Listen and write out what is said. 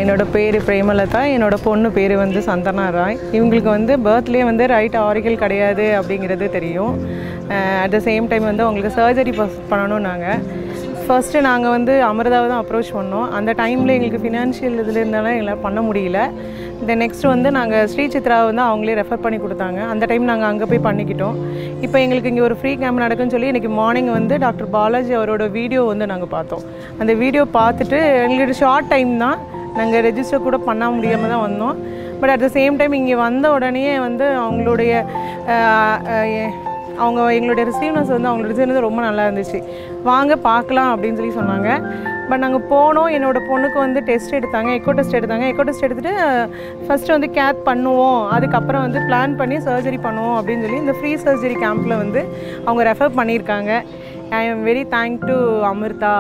என்னோட பேர் பிரேமலதா. என்னோட பொண்ணு பேர் வந்து சந்தனா ராய். இவங்களுக்கு வந்து பர்த்லேயே வந்து ரைட் ஆரிக்கல் கிடையாது அப்படிங்கிறது தெரியும். அட் த சேம் டைம் வந்து அவங்களுக்கு சர்ஜரி பண்ணணும். ஃபர்ஸ்ட்டு நாங்கள் வந்து அமிர்தாவை தான் அப்ரோச் பண்ணோம். அந்த டைமில் எங்களுக்கு ஃபினான்ஷியல் இதில் இருந்தாலும் எங்களால் பண்ண முடியல. தென் நெக்ஸ்ட்டு வந்து நாங்கள் ஸ்ரீ சித்ராவை வந்து அவங்களே ரெஃபர் பண்ணி கொடுத்தாங்க. அந்த டைம் நாங்கள் அங்கே போய் பண்ணிக்கிட்டோம். இப்போ எங்களுக்கு இங்கே ஒரு ஃப்ரீ கேம்ப் நடக்குன்னு சொல்லி இன்றைக்கி மார்னிங் வந்து டாக்டர் பாலாஜி அவரோட வீடியோ வந்து நாங்கள் பார்த்தோம். அந்த வீடியோ பார்த்துட்டு எங்களுக்கு ஷார்ட் டைம் தான், நாங்கள் ரெஜிஸ்டர் கூட பண்ண முடியாமல் தான் வந்தோம். But at the same time இங்கே வந்த உடனே வந்து அவங்களுடைய எங்களுடைய ரிசீவ்னஸ் வந்து அவங்களோட ரிசீவ்னஸ் ரொம்ப நல்லா இருந்துச்சு. வாங்க பார்க்கலாம் அப்படின்னு சொல்லி சொன்னாங்க. பட் நாங்கள் போனோம். என்னோடய பொண்ணுக்கு வந்து டெஸ்ட் எடுத்தாங்க, எக்கோ டெஸ்ட் எடுத்தாங்க. எக்கோ டெஸ்ட் எடுத்துகிட்டு ஃபஸ்ட்டு வந்து கேத் பண்ணுவோம், அதுக்கப்புறம் வந்து பிளான் பண்ணி சர்ஜரி பண்ணுவோம் அப்படின்னு சொல்லி இந்த ஃப்ரீ சர்ஜரி கேம்பில் வந்து அவங்க ரெஃபர் பண்ணியிருக்காங்க. I am very thank to Amrita